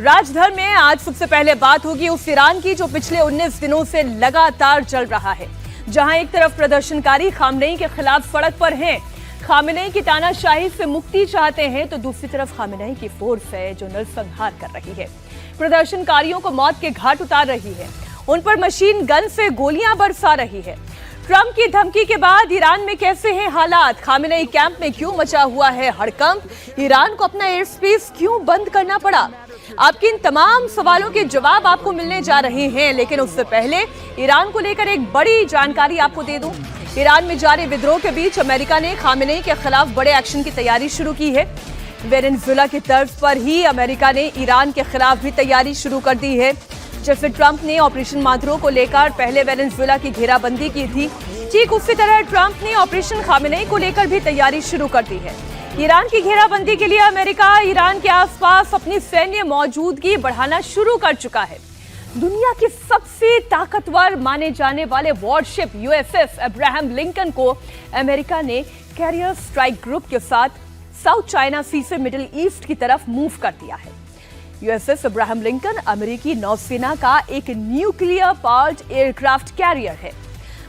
राजधर में आज सबसे पहले बात होगी उस ईरान की जो पिछले 19 दिनों से लगातार चल रहा है, जहां एक तरफ प्रदर्शनकारी खामनेई के खिलाफ सड़क पर हैं, खामनेई की तानाशाही से मुक्ति चाहते हैं, तो दूसरी तरफ खामनेई की फोर्स है जो नरसंहार कर रही है, प्रदर्शनकारियों को मौत के घाट उतार रही है, उन पर मशीन गन से गोलियां बरसा रही है। ट्रंप की धमकी के बाद ईरान में कैसे हैं हालात? खामेनेई कैंप में क्यों मचा हुआ है हड़कंप? ईरान को अपना एयर स्पेस क्यों बंद करना पड़ा? आपके इन तमाम सवालों के जवाब आपको मिलने जा रहे हैं, लेकिन उससे पहले ईरान को लेकर एक बड़ी जानकारी आपको दे दूं। ईरान में जारी विद्रोह के बीच अमेरिका ने खामेनेई के खिलाफ बड़े एक्शन की तैयारी शुरू की है। वेनेजुएला की तर्ज पर ही अमेरिका ने ईरान के खिलाफ भी तैयारी शुरू कर दी है। जैसे ट्रंप ने ऑपरेशन माद्रो को लेकर पहले वेनेजुएला की घेराबंदी की थी, ठीक उसी तरह ट्रंप ने ऑपरेशन खामेनेई को लेकर भी तैयारी शुरू कर दी है। ईरान की घेराबंदी के लिए अमेरिका ईरान के आसपास अपनी सैन्य मौजूदगी बढ़ाना शुरू कर चुका है। दुनिया की सबसे ताकतवर माने जाने वाले वॉरशिप यूएसएस अब्राहम लिंकन को अमेरिका ने कैरियर स्ट्राइक ग्रुप के साथ साउथ चाइना सी से मिडिल ईस्ट की तरफ मूव कर दिया है। यूएसएस अब्राहम लिंकन अमेरिकी नौसेना का एक न्यूक्लियर पावर्ड एयरक्राफ्ट कैरियर है।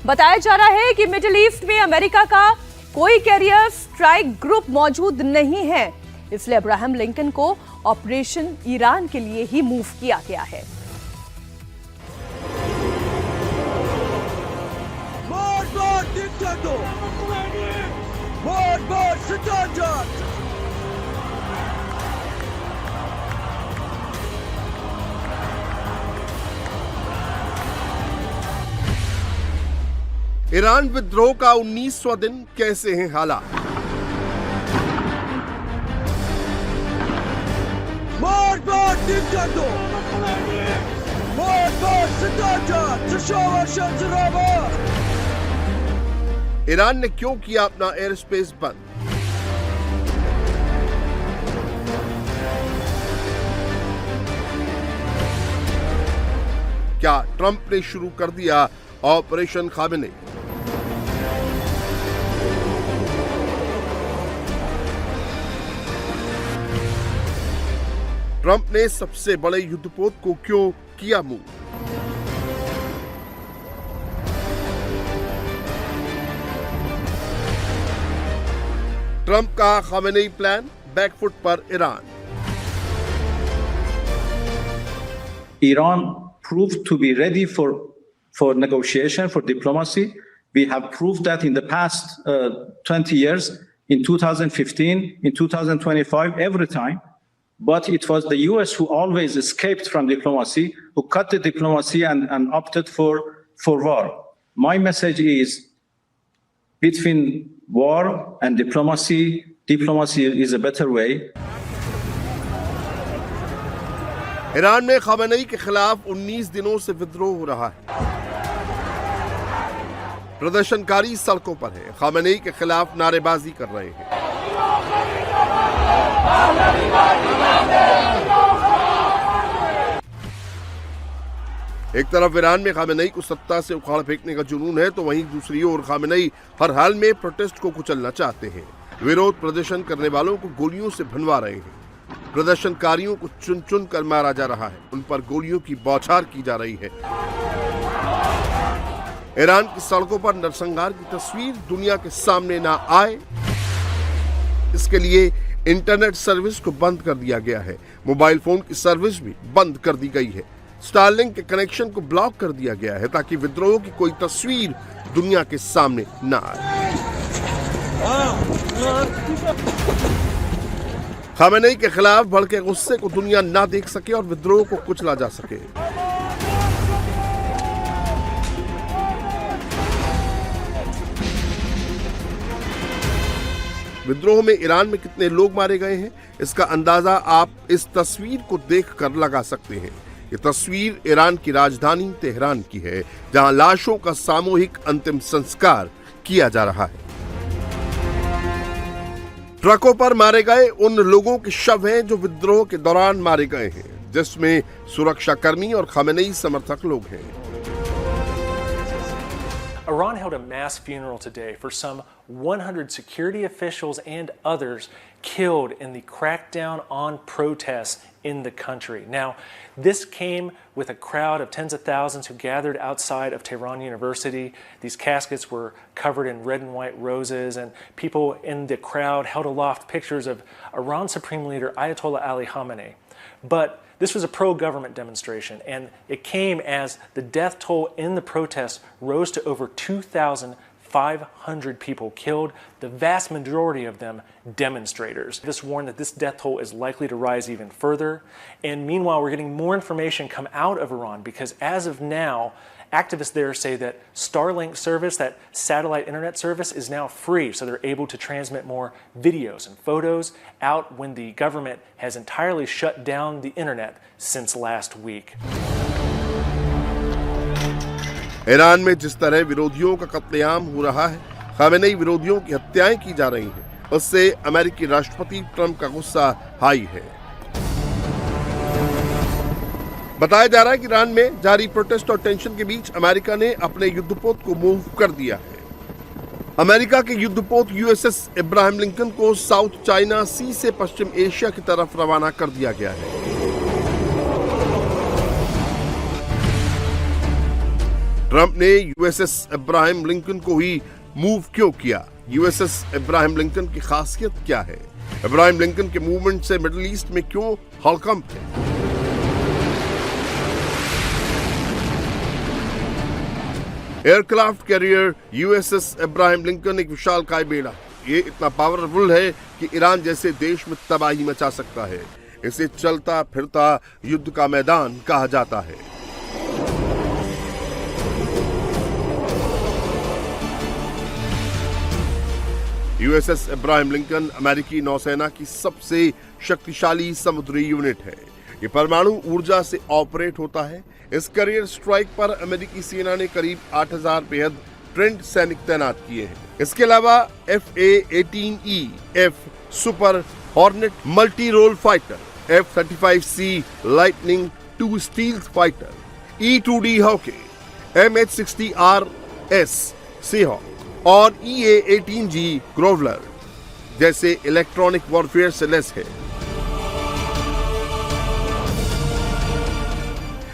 बताया जा रहा है कि मिडिल ईस्ट में अमेरिका का कोई कैरियर स्ट्राइक ग्रुप मौजूद नहीं है, इसलिए अब्राहम लिंकन को ऑपरेशन ईरान के लिए ही मूव किया गया है। ईरान विद्रोह का 19वां दिन, कैसे हैं हालात? ईरान ने क्यों किया अपना एयर स्पेस बंद? क्या ट्रंप ने शुरू कर दिया ऑपरेशन खामेनेई? ट्रंप ने सबसे बड़े युद्धपोत को क्यों किया मूव? ट्रंप का खामेनेई प्लान बैकफुट पर Iran. Iran proved to be ready for negotiation, for diplomacy. We have proved that in the past 20 years, in 2015, in 2025, every time. But it was the US who always escaped from diplomacy, who cut the diplomacy and opted for war. My message is, between war and diplomacy, diplomacy is a better way. Iran में Khamenei के खिलाफ 19 दिनों से विद्रोह हो रहा है। प्रदर्शनकारी सड़कों पर है, खामेनेई के खिलाफ नारेबाजी कर रहे हैं। एक तरफ ईरान में खामेनेई को सत्ता से उखाड़ फेंकने का जुनून है, तो वहीं दूसरी ओर खामेनेई हर हाल में प्रोटेस्ट को कुचलना चाहते हैं। विरोध प्रदर्शन करने वालों को गोलियों से भनवा रहे हैं। प्रदर्शनकारियों को चुन चुन कर मारा जा रहा है, उन पर गोलियों की बौछार की जा रही है। ईरान की सड़कों पर नरसंहार की तस्वीर दुनिया के सामने ना आए, इसके लिए इंटरनेट सर्विस को बंद कर दिया गया है। मोबाइल फोन की सर्विस भी बंद कर दी गई है। स्टारलिंक के कनेक्शन को ब्लॉक कर दिया गया है ताकि विद्रोह की कोई तस्वीर दुनिया के सामने ना आए। खामेनेई के खिलाफ भड़के गुस्से को दुनिया ना देख सके और विद्रोह को कुचला जा सके। विद्रोह में ईरान में कितने लोग मारे गए हैं, इसका अंदाजा आप इस तस्वीर को देखकर लगा सकते हैं। ये तस्वीर ईरान की राजधानी तेहरान की है, जहां लाशों का सामूहिक अंतिम संस्कार किया जा रहा है। ट्रकों पर मारे गए उन लोगों के शव हैं जो विद्रोह के दौरान मारे गए हैं, जिसमें सुरक्षाकर्मी और खामेनेई समर्थक लोग हैं। Iran held a mass funeral today for some 100 security officials and others killed in the crackdown on protests in the country. Now, this came with a crowd of tens of thousands who gathered outside of Tehran University. These caskets were covered in red and white roses, and people in the crowd held aloft pictures of Iran Supreme Leader Ayatollah Ali Khamenei. But this was a pro-government demonstration, and it came as the death toll in the protests rose to over 2,500 people killed, the vast majority of them demonstrators. This warned that this death toll is likely to rise even further. And meanwhile, we're getting more information come out of Iran because as of now, activists there say that Starlink service, that satellite internet service, is now free, so they're able to transmit more videos and photos out when the government has entirely shut down the internet since last week. Iran में जिस तरह विरोधियों का कत्लेआम हो रहा है, Khamenei विरोधियों की हत्याएं की जा रही हैं, उससे अमेरिकी राष्ट्रपति ट्रंप का गुस्सा हाई है। बताया जा रहा है कि ईरान में जारी प्रोटेस्ट और टेंशन के बीच अमेरिका ने अपने युद्धपोत को मूव कर दिया है। अमेरिका के युद्धपोत यूएसएस इब्राहिम लिंकन को साउथ चाइना सी से पश्चिम एशिया की तरफ रवाना कर दिया गया है। ट्रंप ने यूएसएस इब्राहिम लिंकन को ही मूव क्यों किया? यूएसएस इब्राहिम लिंकन की खासियत क्या है? इब्राहिम लिंकन के मूवमेंट से मिडिल ईस्ट में क्यों हड़कंप है? Aircraft carrier USS Ibrahim Lincoln एक विशालकाय बेड़ा, ये इतना पावरफुल है कि ईरान जैसे देश में तबाही मचा सकता है। इसे चलता फिरता युद्ध का मैदान कहा जाता है। यूएसएस इब्राहिम लिंकन अमेरिकी नौसेना की सबसे शक्तिशाली समुद्री यूनिट है। ये परमाणु ऊर्जा से ऑपरेट होता है। इस करियर स्ट्राइक पर अमेरिकी सेना ने करीब 8000 बेहद ट्रेंड सैनिक तैनात किए हैं। इसके अलावा FA-18E F super hornet multi role fighter, F-35C lightning 2 stealth fighter, E-2D Hawkeye, MH-60R-S Seahawk और EA-18G ग्रोवलर जैसे इलेक्ट्रॉनिक वॉरफेयर से लैस है।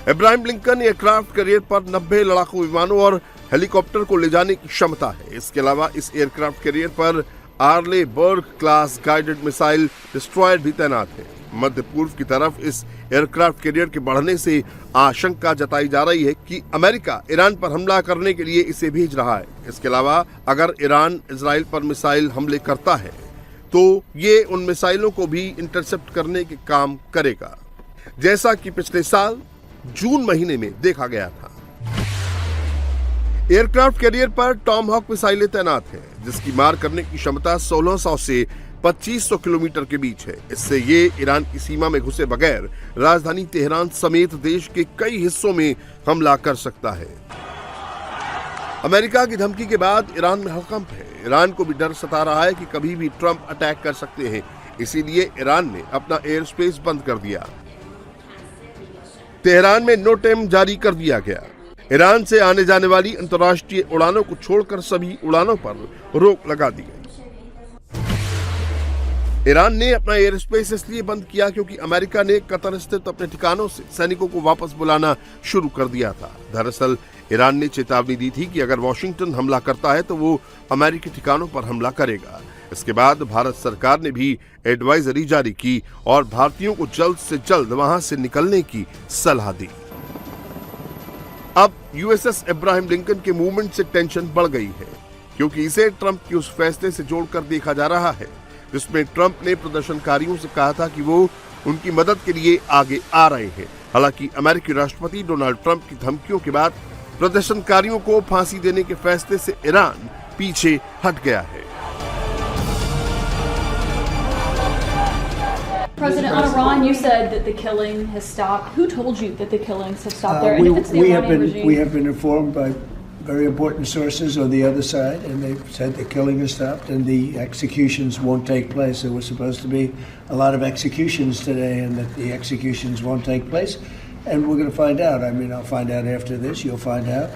इब्राहिम लिंकन एयरक्राफ्ट कैरियर पर 90 लड़ाकू विमानों और हेलीकॉप्टर को ले जाने की क्षमता है। इसके अलावा इस एयरक्राफ्ट कैरियर पर आर्ले बर्ग क्लास गाइडेड मिसाइल डिस्ट्रॉयर भी तैनात है। मध्य पूर्व की तरफ इस एयरक्राफ्ट कैरियर के बढ़ने से आशंका जताई जा रही है कि अमेरिका ईरान पर हमला करने के लिए इसे भेज रहा है। इसके अलावा अगर ईरान इजराइल पर मिसाइल हमले करता है तो ये उन मिसाइलों को भी इंटरसेप्ट करने के काम करेगा, जैसा कि पिछले साल जून महीने में देखा गया था। एयरक्राफ्ट कैरियर पर टॉमहॉक मिसाइलें तैनात हैं, जिसकी मार करने की क्षमता 1600 से 2500 किलोमीटर के बीच है। इससे ये ईरान की सीमा में घुसे बगैर राजधानी तेहरान समेत देश के कई हिस्सों में हमला कर सकता है। अमेरिका की धमकी के बाद ईरान में हड़कंप है। ईरान को भी डर सता रहा है कि कभी भी ट्रंप अटैक कर सकते हैं, इसीलिए ईरान ने अपना एयर स्पेस बंद कर दिया। तेहरान में नो टाइम जारी कर दिया गया। ईरान से आने जाने वाली अंतर्राष्ट्रीय उड़ानों को छोड़कर सभी उड़ानों पर रोक लगा दी गई। ईरान ने अपना एयर स्पेस इसलिए बंद किया क्योंकि अमेरिका ने कतर स्थित अपने ठिकानों से सैनिकों को वापस बुलाना शुरू कर दिया था। दरअसल ईरान ने चेतावनी दी थी कि अगर वॉशिंगटन हमला करता है तो वो अमेरिकी ठिकानों पर हमला करेगा। इसके बाद भारत सरकार ने भी एडवाइजरी जारी की और भारतीयों को जल्द से जल्द वहां से निकलने की सलाह दी। अब यूएसएस इब्राहिम लिंकन के मूवमेंट से टेंशन बढ़ गई है, क्योंकि इसे ट्रंप के उस फैसले से जोड़कर देखा जा रहा है जिसमें ट्रंप ने प्रदर्शनकारियों से कहा था कि वो उनकी मदद के लिए आगे आ रहे हैं। हालांकि अमेरिकी राष्ट्रपति डोनाल्ड ट्रंप की धमकियों के बाद प्रदर्शनकारियों को फांसी देने के फैसले से ईरान पीछे हट गया है। President, on Iran, you said that the killing has stopped. Who told you that the killings have stopped there? And if it's the Iranian regime? We have been informed by very important sources on the other side, and they've said the killing has stopped and the executions won't take place. There was supposed to be a lot of executions today, and that the executions won't take place. And we're going to find out. I mean, I'll find out after this. You'll find out.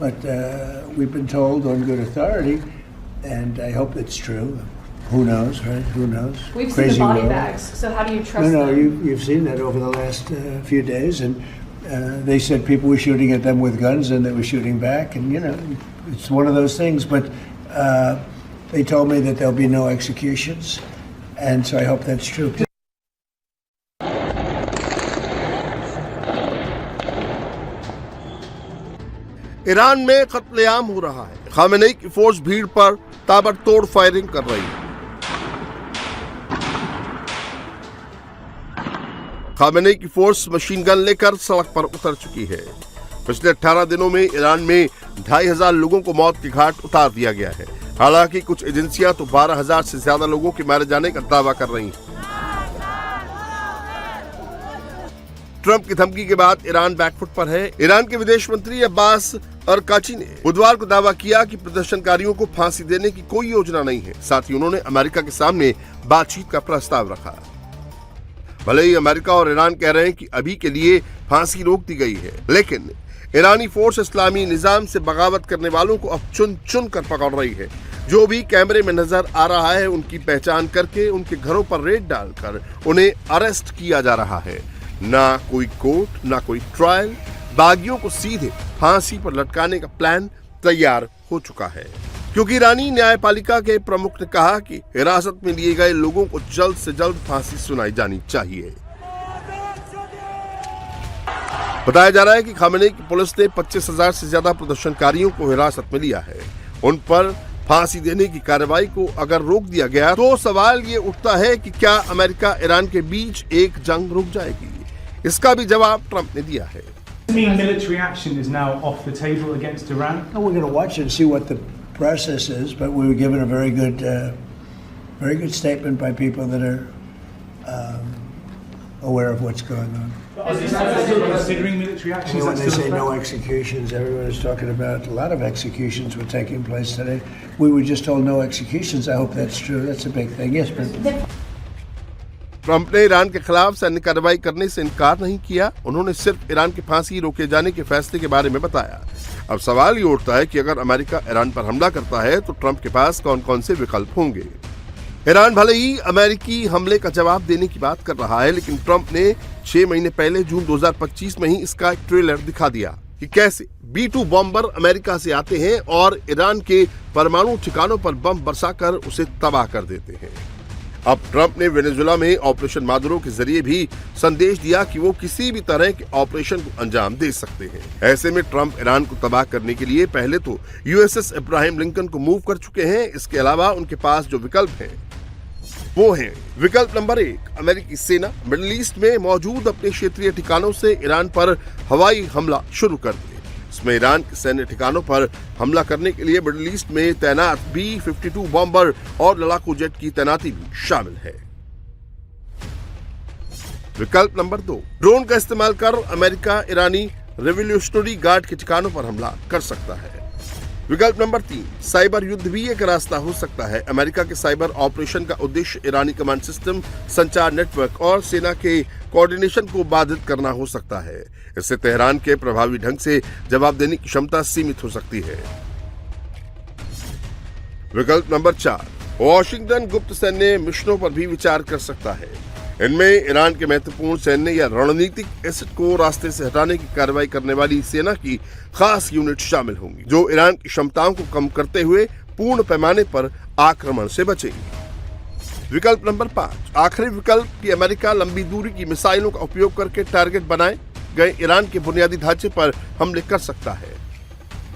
but we've been told on good authority, and I hope it's true. Who knows, right? Who knows? We've Crazy seen the body world. bags, so how do you trust No, them? you've seen that over the last few days, and they said people were shooting at them with guns, and they were shooting back, and it's one of those things. But they told me that there'll be no executions, and so I hope that's true. Iran में कत्लेआम हो रहा है। Khamenei की force भीड़ पर ताबड़तोड़ firing कर रही है। खामेनेई की फोर्स मशीन गन लेकर सड़क पर उतर चुकी है। पिछले 18 दिनों में ईरान में 2500 लोगों को मौत के घाट उतार दिया गया है। हालांकि कुछ एजेंसियां तो 12,000 से ज्यादा लोगों के मारे जाने का दावा कर रही हैं। ट्रंप की धमकी के बाद ईरान बैकफुट पर है। ईरान के विदेश मंत्री अब्बास अरकाची ने बुधवार को दावा किया कि प्रदर्शनकारियों को फांसी देने की कोई योजना नहीं है। साथ ही उन्होंने अमेरिका के सामने बातचीत का प्रस्ताव रखा। भले ही अमेरिका और ईरान कह रहे हैं कि अभी के लिए फांसी रोक दी गई है, लेकिन ईरानी फोर्स इस्लामी निजाम से बगावत करने वालों को अब चुन चुन कर पकड़ रही है। जो भी कैमरे में नजर आ रहा है उनकी पहचान करके उनके घरों पर रेड डालकर उन्हें अरेस्ट किया जा रहा है। ना कोई कोर्ट, ना कोई ट्रायल, बागियों को सीधे फांसी पर लटकाने का प्लान तैयार हो चुका है, क्योंकि ईरानी न्यायपालिका के प्रमुख ने कहा कि हिरासत में लिए गए लोगों को जल्द से जल्द फांसी सुनाई जानी चाहिए। बताया जा रहा है कि खामेनेई की पुलिस ने 25,000 से ज्यादा प्रदर्शनकारियों को हिरासत में लिया है। उन पर फांसी देने की कार्रवाई को अगर रोक दिया गया तो सवाल ये उठता है कि क्या अमेरिका ईरान के बीच एक जंग रुक जाएगी। इसका भी जवाब ट्रंप ने दिया है। Military action is now off the table against Iran. And we're going to watch and see what the process is, but we were given a very good statement by people that are aware of what's going on. Are you still considering military action? You know, Is when that they still say a no threat? executions, everyone is talking about a lot of executions were taking place today. We were just told no executions. I hope that's true. That's a big thing. Yes, but Trump ने Iran के खिलाफ सैन्य कार्रवाई करने से इनकार नहीं किया। उन्होंने सिर्फ ईरान की फांसी रोके जाने के फैसले के बारे में बताया। अब सवाल ये उठता है कि अगर अमेरिका ईरान पर हमला करता है तो ट्रंप के पास कौन कौन से विकल्प होंगे। ईरान भले ही अमेरिकी हमले का जवाब देने की बात कर रहा है, लेकिन ट्रंप ने 6 महीने पहले जून 2025 में ही इसका एक ट्रेलर दिखा दिया कि कैसे B-2 बॉम्बर अमेरिका से आते हैं और ईरान के परमाणु ठिकानों पर बम बरसाकर उसे तबाह कर देते हैं। अब ट्रंप ने वेनेजुएला में ऑपरेशन मादुरो के जरिए भी संदेश दिया कि वो किसी भी तरह के ऑपरेशन को अंजाम दे सकते हैं। ऐसे में ट्रंप ईरान को तबाह करने के लिए पहले तो USS इब्राहिम लिंकन को मूव कर चुके हैं। इसके अलावा उनके पास जो विकल्प हैं वो हैं: विकल्प नंबर 1, अमेरिकी सेना मिडिल ईस्ट में मौजूद अपने क्षेत्रीय ठिकानों से ईरान पर हवाई हमला शुरू कर दे। इसमें ईरान के सैन्य ठिकानों पर हमला करने के लिए मिडिल ईस्ट में तैनात B-52 बॉम्बर और लड़ाकू जेट की तैनाती भी शामिल है। विकल्प नंबर 2, ड्रोन का इस्तेमाल कर अमेरिका ईरानी रेवोल्यूशनरी गार्ड के ठिकानों पर हमला कर सकता है। विकल्प नंबर 3, साइबर युद्ध भी एक रास्ता हो सकता है। अमेरिका के साइबर ऑपरेशन का उद्देश्य ईरानी कमांड सिस्टम, संचार नेटवर्क और सेना के कोऑर्डिनेशन को बाधित करना हो सकता है। इससे तेहरान के प्रभावी ढंग से जवाब देने की क्षमता सीमित हो सकती है। विकल्प नंबर 4, वॉशिंगटन गुप्त सैन्य मिशनों पर भी विचार कर सकता है। इनमें ईरान के महत्वपूर्ण सैन्य या रणनीतिक एसेट को रास्ते से हटाने की कार्रवाई करने वाली सेना की खास यूनिट शामिल होंगी, जो ईरान की क्षमताओं को कम करते हुए पूर्ण पैमाने पर आक्रमण से बचेगी। विकल्प नंबर 5, आखिरी विकल्प कि अमेरिका लंबी दूरी की मिसाइलों का उपयोग करके टारगेट बनाए गए ईरान के बुनियादी ढांचे पर हमले कर सकता है।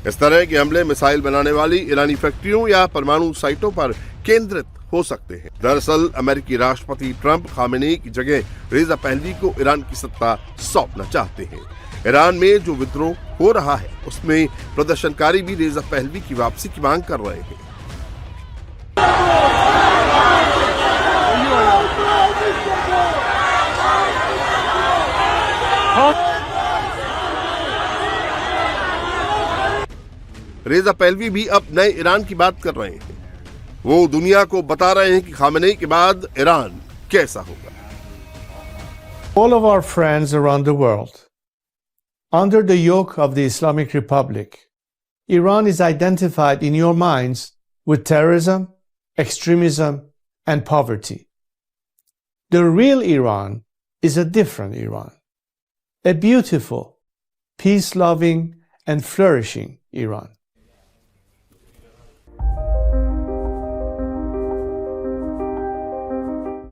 इस तरह के हमले मिसाइल बनाने वाली ईरानी फैक्ट्रियों या परमाणु साइटों पर केंद्रित हो सकते हैं। दरअसल अमेरिकी राष्ट्रपति ट्रंप खामेनेई की जगह रेजा पहलवी को ईरान की सत्ता सौंपना चाहते हैं। ईरान में जो विद्रोह हो रहा है उसमें प्रदर्शनकारी भी रेजा पहलवी की वापसी की मांग कर रहे हैं। रेजा पहलवी भी अब नए ईरान की बात कर रहे हैं। वो दुनिया को बता रहे हैं कि खामेनेई के बाद ईरान कैसा होगा। All of our friends around the world, under the yoke of the Islamic Republic, Iran is identified in your minds with terrorism, extremism, and poverty. The real Iran is a different Iran, a beautiful, peace-loving, and flourishing Iran.